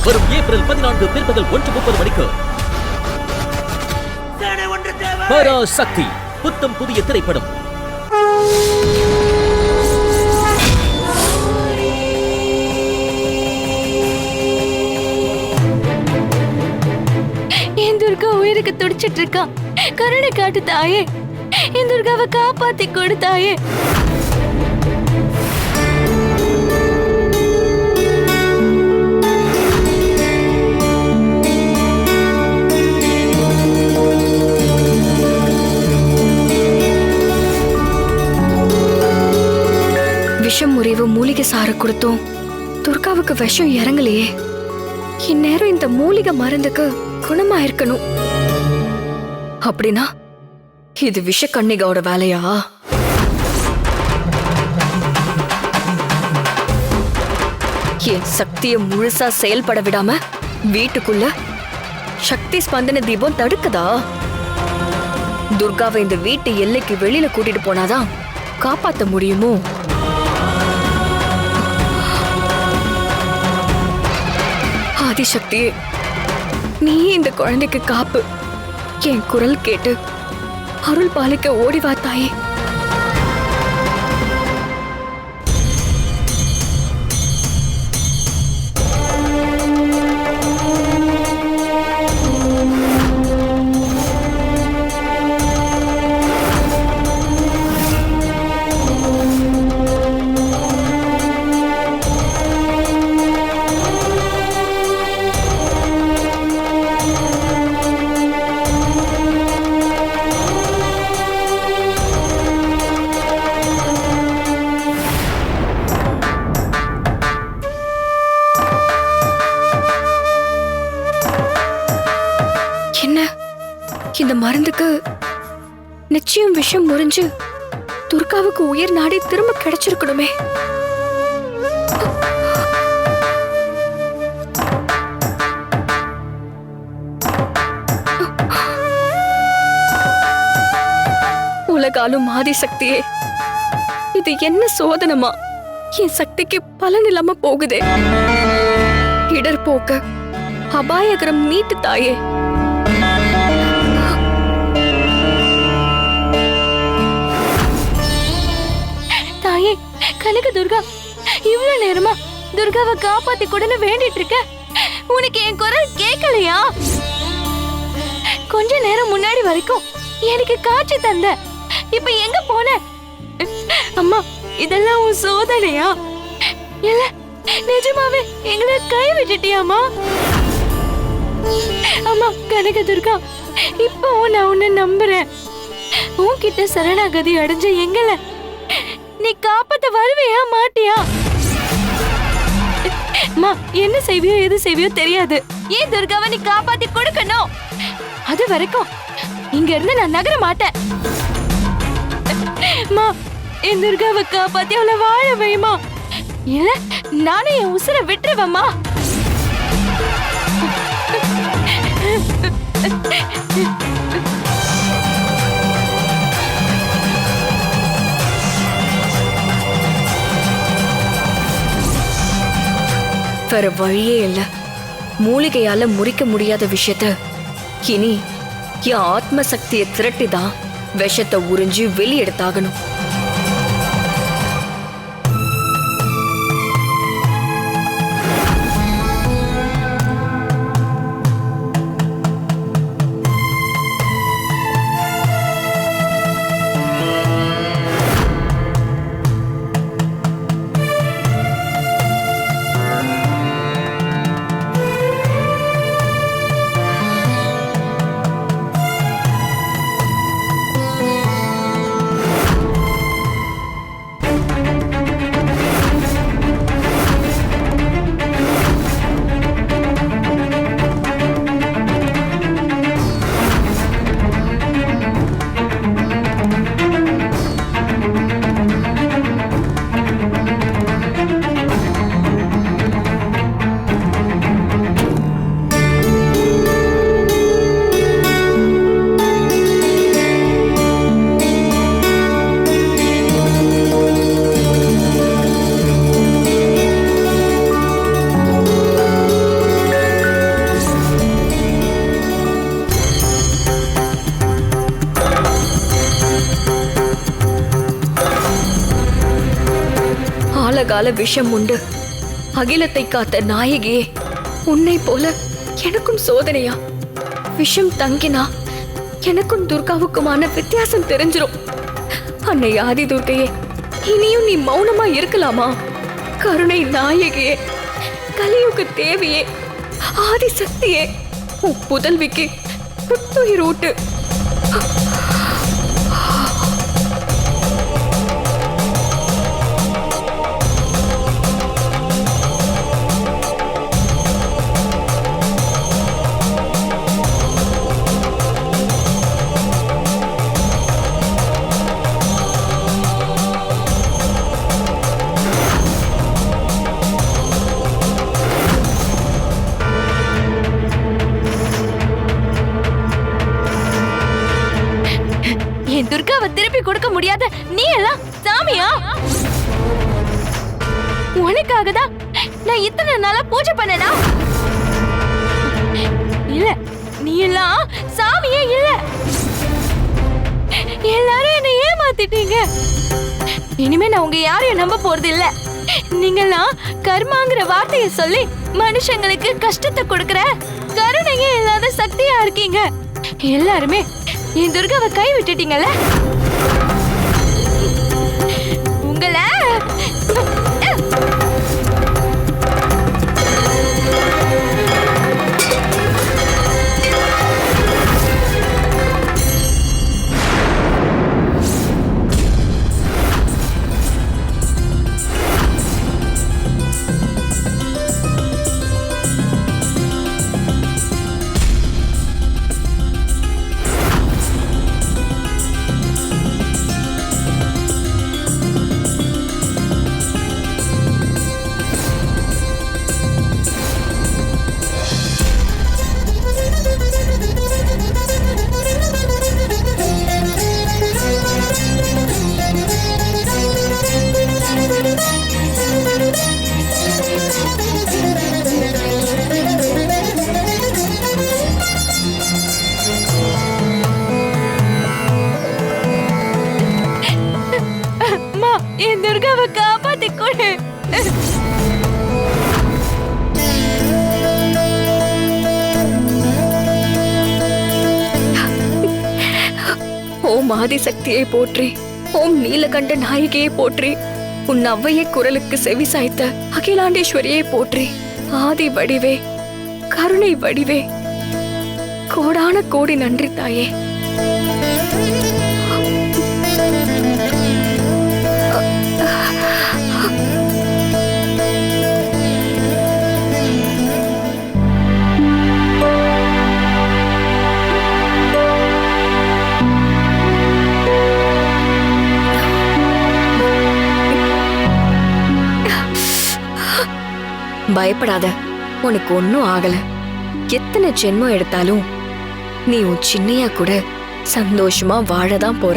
வரும் ஏப்ரல் 14 பிற்பகல் 1:30 மணிக்கு. பராசக்தி புத்தம் புதிய திரைப்படம். என் துர்கா உயிருக்கு துடிச்சிட்டு இருக்கா. கருணை காட்டு தாயே, என் துர்காவை காப்பாத்தி கொடு தாயே. விஷம் முறிவு மூலிகை சாறு கொடுத்தோம், துர்காவுக்கு விஷம் இறங்கலையே. இந்நேரம் இந்த மூலிகை மருந்துக்கு குணமாயிருக்கணும். அப்படின்னா இது விஷ கன்னிகாவோட வேலையா? என் சக்தியை முழுசா செயல்பட விடாம வீட்டுக்குள்ள சக்தி ஸ்பந்தன தீபம் தடுக்குதா? துர்காவை இந்த வீட்டு எல்லைக்கு வெளியில கூட்டிட்டு போனாதான் காப்பாத்த முடியுமோ? ஆதிசக்தியே, நீ இந்த குழந்தைக்கு காப்பு. என் குரல் கேட்டு அருள் பாலிக்க ஓடிவா தாயே. இந்த மருந்துக்கு நிச்சயம் விஷம் முறிஞ்சு துர்காவுக்கு உயிர் நாடி திரும்ப கிடைச்சிருக்கணுமே. உலகாலும் ஆதிசக்தியே, இது என்ன சோதனமா? என் சக்திக்கு பலன் இல்லாம போகுதே. இடர் போக்க அபாயகரம் மீட்டு தாயே. தாயே, கனக துர்கா, இவ்வளவு நேரமா துர்காவை காப்பாத்தி கொடுன்னு வேண்டிட்டு இருக்க. உனக்கு என் குரல் கேட்கலையா? கொஞ்ச நேரம் முன்னாடி வரைக்கும் எனக்கு காட்சி தந்த, இப்ப எங்க போன? அம்மா, இதெல்லாம் உன் சோதனையா? இல்ல நிஜமாவே எங்களை கை விட்டுட்டியாமா? அம்மா கனக துர்கா, இப்போ நான் உன்னை நம்புறேன். உன்கிட்ட சரணாகதி அடைஞ்ச எங்களை நீ காப்பாத்த வருவியா மாட்டியா? அம்மா, என்ன செய்வியோ எது செய்வியோ தெரியாது. ஏன் துர்காவை நீ காப்பாத்தி கொடுக்கணும். அது வரைக்கும் இங்க இருந்து நான் நகர மாட்டேன். அம்மா, என் துர்காவை காப்பாத்தி அவளை வாழ வைமா. இல்ல நானும் என் உசுரை விட்டுருவேம்மா. வேற வழியே இல்ல. மூலிகையால முறிக்க முடியாத விஷயத்த இனி என் ஆத்ம சக்தியை திரட்டிதான் விஷத்தை உறிஞ்சி வெளியெடுத்தாகணும். கால விஷம் உண்டு அகிலத்தை காத்த நாயகியே, உன்னை போல எனக்கும் சோதனையா? விஷம் தங்கினா எனக்கும் துர்காவுக்குமான வித்தியாசம் தெரிஞ்சிரும். அன்னை ஆதி துர்க்கையே, இனியும் நீ மௌனமா இருக்கலாமா? கருணை நாயகியே, கலியுக தேவியே, ஆதி சக்தியே, உன் புதல்விக்கு புத்துயிர் ஊட்டு. துர்காவை திருப்பி கொடுக்க முடியாத நீ எல்லாம் சாமியா? உனக்காக தான் நான் இத்தனை நாளா பூஜை பண்ணனா? இல்ல, நீ எல்லாம் சாமியே இல்ல. எல்லாரும் என்ன ஏமாத்திட்டீங்க. இனிமே நான் உங்க யாரையும் நம்ப போறது இல்ல. நீங்கெல்லாம் கர்மாங்கிற வார்த்தையை சொல்லி மனுஷங்களுக்கு கஷ்டத்தை கொடுக்கற கருணையே இல்லாத சக்தியா இருக்கீங்க. எல்லாருமே என் துர்காவை கை விட்டுட்டீங்கல்ல? உங்களை என் துர்காவை காப்பாத்தி கொடு. ஓம் ஆதிசக்தியை போற்றி, ஓம் நீலகண்ட நாயகியை போற்றி, உன் அவ்வையை குரலுக்கு செவி சாய்த்த அகிலாண்டேஸ்வரியை போற்றி, ஆதி வடிவே, கருணை வடிவே, கோடான கோடி நன்றி தாயே. பயப்படாத, உனக்கு ஒன்னும் ஆகல. எத்தனை ஜென்மம் எடுத்தாலும் நீ உன் சின்னையா கூட சந்தோஷமா வாழதான் போற.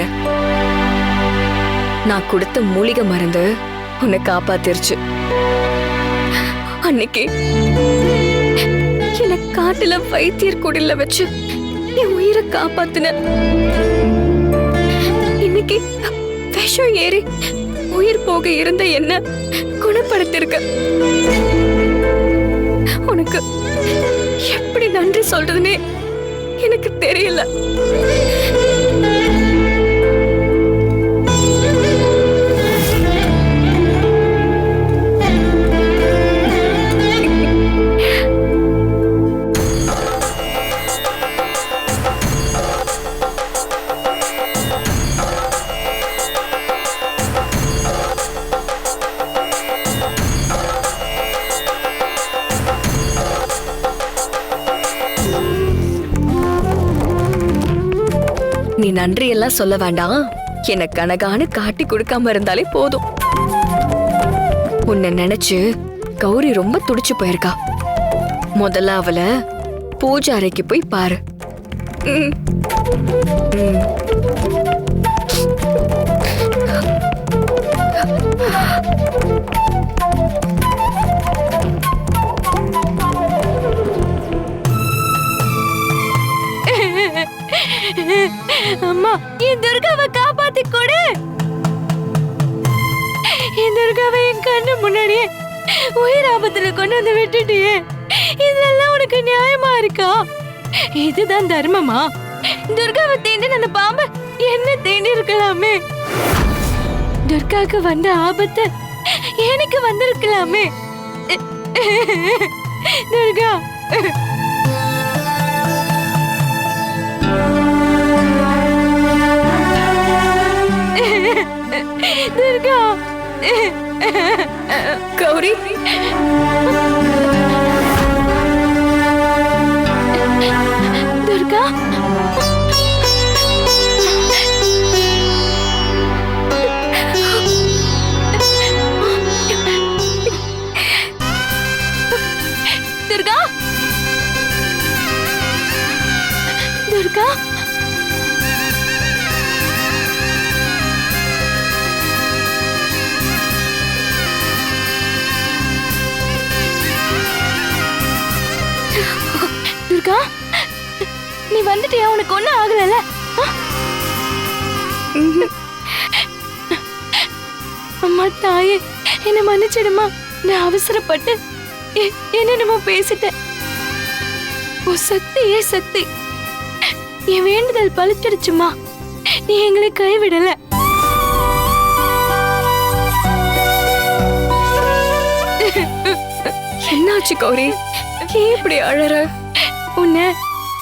நான் கொடுத்த மூலிகை மருந்து உன்னை காப்பாத்திருச்சு. அன்னைக்கு என்ன காட்டுல வைத்தியர் குடில வச்சு என் உயிரை காப்பாத்தின. இன்னைக்கு விஷம் ஏறி உயிர் போக இருந்த என்ன குணப்படுத்திருக்க. உனக்கு எப்படி நன்றி சொல்றதுன்னே எனக்கு தெரியல. நீ நன்றி எல்லாம் சொல்ல வேண்டாம். எனக்கு கனகான காட்டி கொடுக்காம இருந்தாலே போதும். உன்னை நினைச்சு கௌரி ரொம்ப துடிச்சு போயிருக்கா. முதல்ல அவளை பூஜை அறைக்கு போய் பாரு. அம்மா, என் துர்காவை காப்பாத்தி கொடு. என் துர்காவை என் கண்ணு உயிர் ஆபத்துல கொண்டு வந்து விட்டுட்டியே, இதெல்லாம் உனக்கு நியாயமா இருக்கா? இதுதான் தர்மமா? துர்காவை தீண்டி அந்த பாம்பு என்ன தீண்டி இருக்கலாமே. துர்காக்கு வந்த ஆபத்து எனக்கு வந்திருக்கலாமே. துர்கா, துர்கா. கௌரி, துர்கா, துர்கா, துர்கா. துர்கா, நீ வந்துட்டியா? உனக்கு ஒண்ணும் ஆகலல? அம்மா தாயே, என்ன மன்னிச்சிடுமா. நான் அவசரப்பட்டு என்னென்னமோ பேசிட்டேன். ஓ சக்தியே சக்தி, என் வேண்டுதல் பலிச்சிடுச்சுமா. நீ எங்களை கைவிடல. என்னாச்சு கௌரி? ஏன் இப்படி அழற? உன்னை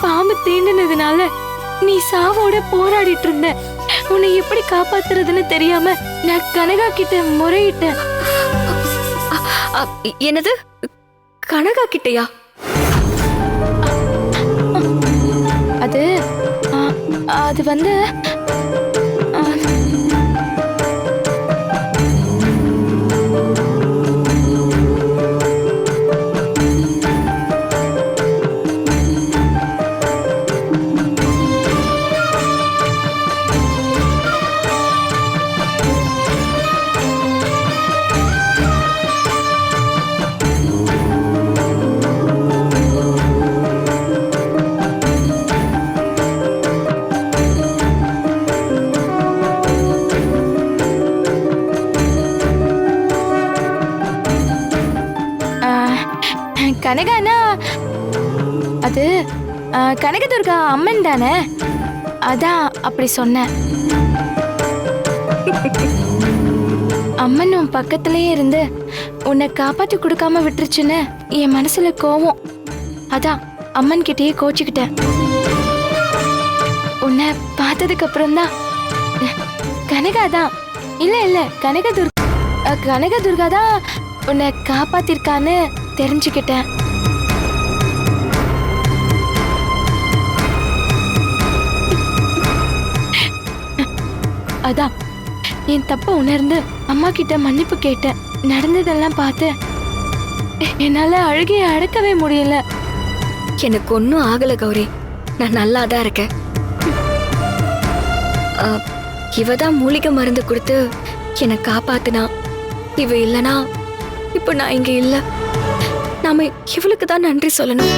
பாம்பு தீண்டினதுனால நீ சாவோட போராடிட்டு இருந்த. உன்னை எப்படி காப்பாத்துறதுன்னு தெரியாம நான் கனகா கிட்ட முறையிட்டேன். என்னது? கனகா கிட்டயா? அது அது வந்து கனகானா அது கனகதுர்கா அம்மன் தானே, அதான் அப்படி சொன்னேன். அம்மன் உன் பக்கத்திலேயே இருந்து உன்னை காப்பாத்தி கொடுக்காம விட்டுருச்சுன்னு என் மனசுல கோவம். அதான் அம்மன் கிட்டயே கோச்சிக்கிட்டேன். உன்னை பார்த்ததுக்கு அப்புறம் தான் கனகா தான் இல்ல இல்ல கனகதுர்கா தான் உன்னை காப்பாத்திருக்கான்னு தெரிஞ்சுக்கிட்டேன். அதான் என் தப்ப உணர்ந்து அம்மா கிட்ட மன்னிப்பு கேட்டேன். நடந்ததெல்லாம் பார்த்து என்னால அழுகைய அடக்கவே முடியல. எனக்கு ஒன்னும் ஆகல கௌரி, நான் நல்லா தான் இருக்கேன். இவதான் மூலிகை மருந்து கொடுத்து என்னை காப்பாத்துனா. இவ இல்லனா இப்ப நான் இங்க இல்ல. நாம இவளுக்கு தான் நன்றி சொல்லணும்.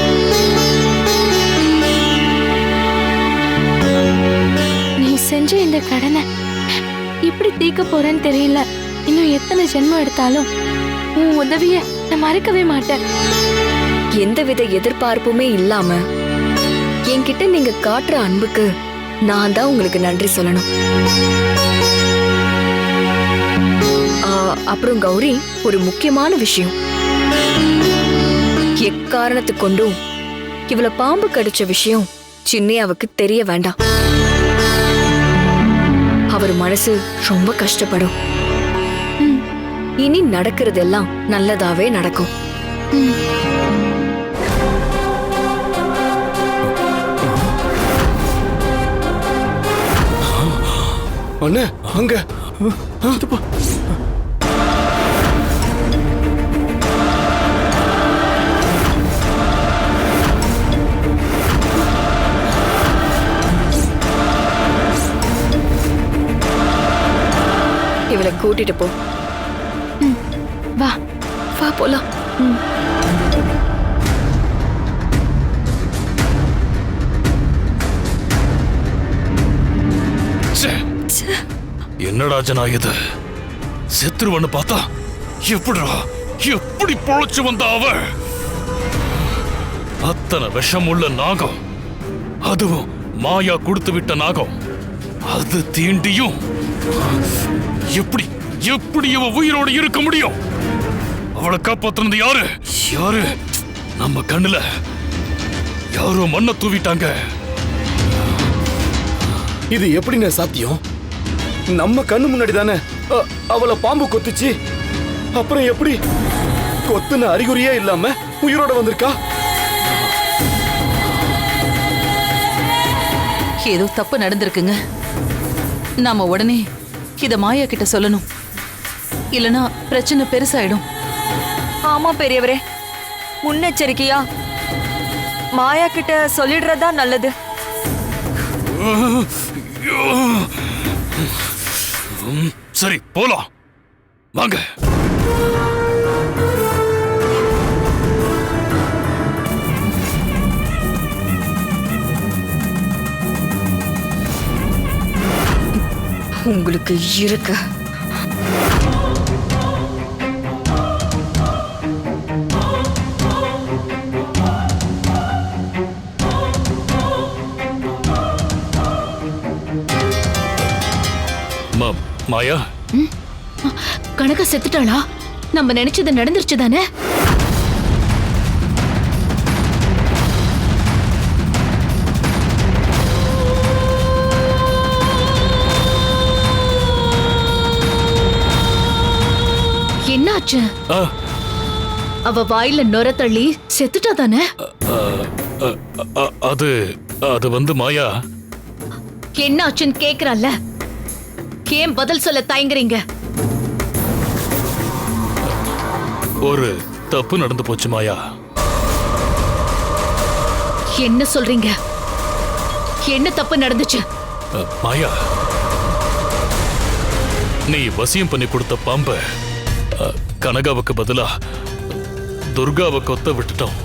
நீ செஞ்ச இந்த கடனை எப்படி தீர்க்க போறேன்னு தெரியல. இன்னும் எத்தனை ஜென்மம் எடுத்தாலும் உன் உதவிய நான் மறக்கவே மாட்டேன். எந்தவித எதிர்பார்ப்புமே இல்லாம என்கிட்ட நீங்க காட்டுற அன்புக்கு நான் தான் உங்களுக்கு நன்றி சொல்லணும். அப்புறம் கௌரி, ஒரு முக்கியமான விஷயம். எக்காரணத்து கொண்டும் இவள பாம்பு கடிச்ச விஷயம் சின்னையாவுக்கு தெரிய வேண்டாம். அவர் மனசு ரொம்ப கஷ்டப்படும். இனி நடக்கிறதெல்லாம் நல்லதாவே நடக்கும். அண்ணே, அங்க இவளை கூட்டிட்டு போ. வா வா போலாம். என்னடா ஜனா இது? செத்துருவன்னு பார்த்தா எப்படிடா எப்படி பொழைச்சு வந்த அவ? அத்தனை விஷம் உள்ள நாகம், அதுவும் மாயா கொடுத்து விட்ட நாகம், அது தீண்டியும் எப்படி எப்படி அவ உயிரோடு இருக்க முடியும்? அவளை காப்பாத்துனது யாரு? யாரு? நம்ம கண்ணுல யாரோ மண்ணை தூவிட்டாங்க. இது எப்படிண்ணே சாத்தியம்? நம்ம கண்ணு முன்னாடி தானே அவளை பாம்பு கொத்துச்சு. அப்புறம் எப்படி கொத்துன அறிகுறியே இல்லாம உயிரோட வந்திருக்கா? ஏதோ தப்பு நடந்திருக்குங்க. நாம உடனே இத மாயா கிட்ட சொல்லணும், இல்லனா பிரச்சனை பெருசாயிடும். ஆமா பெரியவரே, முன்னெச்சரிக்கையா மாயா கிட்ட சொல்லிடுறதா நல்லது. சரி, போலாம் வாங்க. உங்களுக்கு இருக்கு. மாயா, கனகா செத்துட்டாளா? நம்ம நினைச்சது நடந்துருச்சு தானே? என்னாச்சு? அவ வாயில நொர தள்ளி செத்துட்டா தானே? அது அது வந்து மாயா. என்னாச்சுன்னு கேக்குறல்ல, ஏன் பதில் சொல்ல தயங்குறீங்க? ஒரு தப்பு நடந்து போச்சு மாயா. என்ன சொல்றீங்க? என்ன தப்பு நடந்துச்சு? மாயா, நீ வசியம் பண்ணி கொடுத்த பாம்ப கனகாவுக்கு பதிலா துர்காவை கொத்த விட்டுட்டோம்.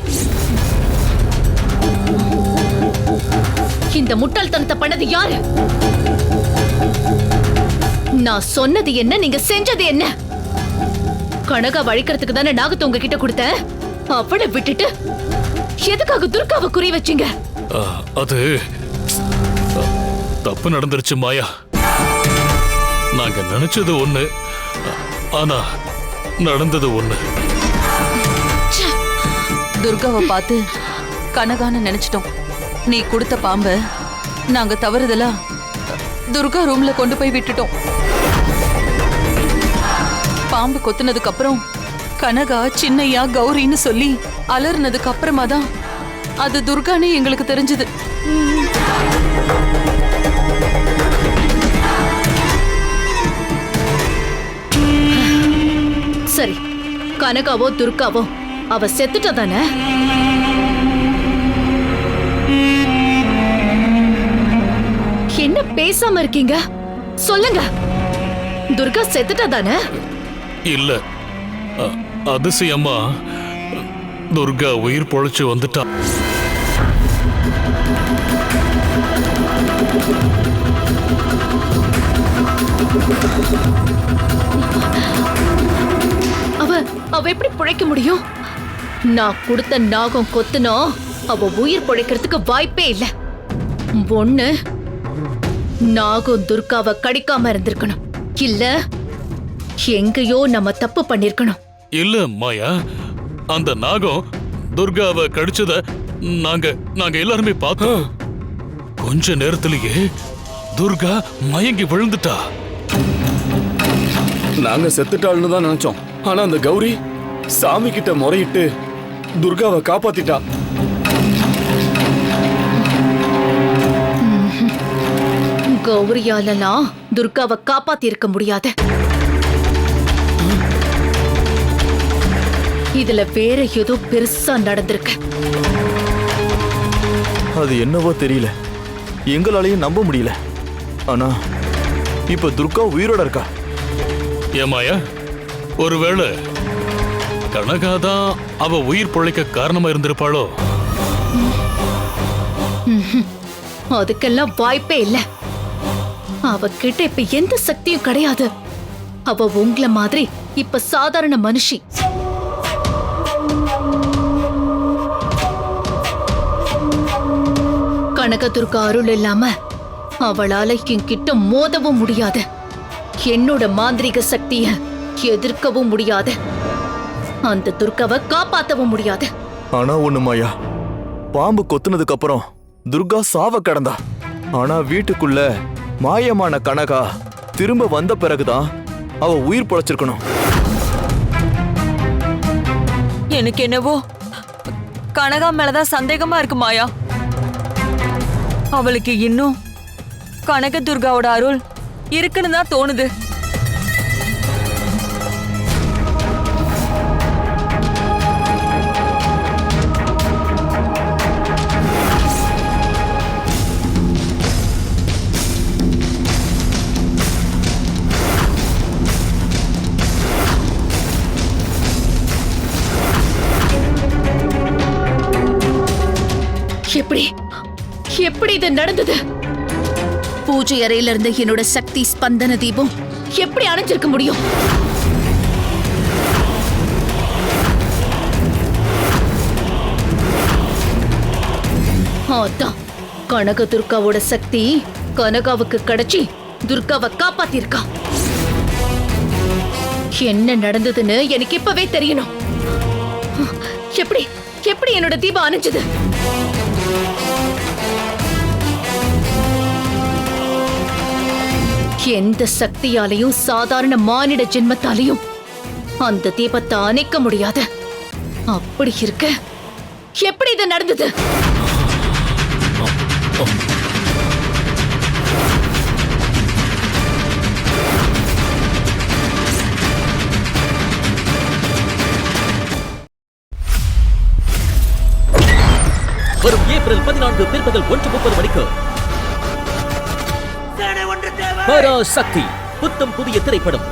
இந்த முட்டாள்தனத்தை பண்ணது யாரு? நான் சொன்னது என்ன, நீங்க செஞ்சது என்ன? கனகா வழிக்கிறதுக்கு தானே நாகத்தை உங்ககிட்ட கொடுத்தேன். அவளை விட்டுட்டு எதுக்காக துர்காவை குறி வச்சீங்க? அது தப்பு நடந்துருச்சு மாயா. நாங்க நினைச்சது ஒண்ணு, ஆனா நடந்தது ஒண்ணு. துர்காவை பார்த்து கனகான்னு நினைச்சிட்டோம். நீ கொடுத்த பாம்ப நாங்க தவறுதலா துர்கா ரூம்ல கொண்டு போய் விட்டுட்டோம். பாம்பு கொத்துனதுக்கு அப்புறம் கனகா சின்னையா கௌரின்னு சொல்லி அலர்னதுக்கு அப்புறமா தான் அது துர்கான்னு எங்களுக்கு தெரிஞ்சது. சரி, கனகாவோ துர்காவோ அவ செத்துட்டா தானே? என்ன பேசாம இருக்கீங்க? சொல்லுங்க, துர்கா செத்துட்டா தானே? இல்ல, அதிசயமா துர்கா உயிர் பொழைச்சு வந்துட்டா. அவ எப்படி பிழைக்க முடியும்? நான் கொடுத்த நாகம் கொத்துனோ அவ உயிர் பிழைக்கிறதுக்கு வாய்ப்பே இல்ல. ஒண்ணு, நாகம் துர்காவை கடிக்காம இருந்திருக்கணும், இல்ல எங்கேயோ நம்ம தப்பு பண்ணிருக்கணும். இல்ல மாயா, அந்த நாகம் துர்காவை கடிச்சத நாங்க எல்லாருமே பார்த்தோம். கொஞ்ச நேரத்திலேயே துர்கா மயங்கி விழுந்துட்டா. நாங்க செத்துட்டாள்னு தான் நினைச்சோம். ஆனா அந்த கௌரி சாமி கிட்ட முறையிட்டு துர்காவை காப்பாத்திட்டா. கௌரியாலலாம் துர்காவை காப்பாத்தி இருக்க முடியாது. இதுல வேற ஏதோ பெருசா நடந்திருக்கு. அது என்னவோ தெரியல, எங்களாலையும் நம்ப முடியல. ஆனா இப்ப துர்கா உயிரோட இருக்கா. ஏமாயா, ஒருவேளை கனகாதான் அவ உயிர் பொழைக்க காரணமா இருந்திருப்பாளோ? அதுக்கெல்லாம் வாய்ப்பே இல்ல. அவகிட்ட இப்ப எந்த சக்தியும் கிடையாது. அவ உங்கள மாதிரி இப்ப சாதாரண மனுஷி. கனகதுர்கா அருள் இல்லாம அவளால என்கிட்ட மோதவும் முடியாது, என்னோட மாந்திரிக சக்திய எதிர்க்கவும் முடியாது, அந்த துர்காவை காப்பாத்தவும் முடியாது. ஆனா ஒண்ணு மாயா, பாம்பு கொத்துனதுக்கு அப்புறம் துர்கா சாவ கடந்தா. ஆனா வீட்டுக்குள்ள மாயமான கனகா திரும்ப வந்த பிறகுதான் அவ உயிர் பொழைச்சிருக்கணும். எனக்கு என்னவோ கனகா மேலதான் சந்தேகமா இருக்கு மாயா. அவளுக்கு இன்னும் கனக துர்காவோட அருள் இருக்குன்னு தான் தோணுது. எப்படி எப்படி இது நடந்தது? பூஜை அறையில இருந்த என்னோட சக்தி ஸ்பந்தன தீபம் எப்படி அணைஞ்சிருக்க முடியும்? அதான் கனக துர்காவோட சக்தி கனகாவுக்கு கிடைச்சி துர்காவை காப்பாத்திருக்கா. என்ன நடந்ததுன்னு எனக்கு இப்பவே தெரியணும். எப்படி எப்படி என்னோட தீபம் அணைஞ்சது? எந்த சக்தியாலையும் சாதாரண மானிட ஜென்மத்தாலையும் அந்த தீபத்தை அணைக்க முடியாது. அப்படி இருக்க எப்படி இது நடந்தது? வரும் ஏப்ரல் 14 பிற்பகல் 1:30 மணிக்கு பராசக்தி புத்தம் புதிய திரைப்படம்.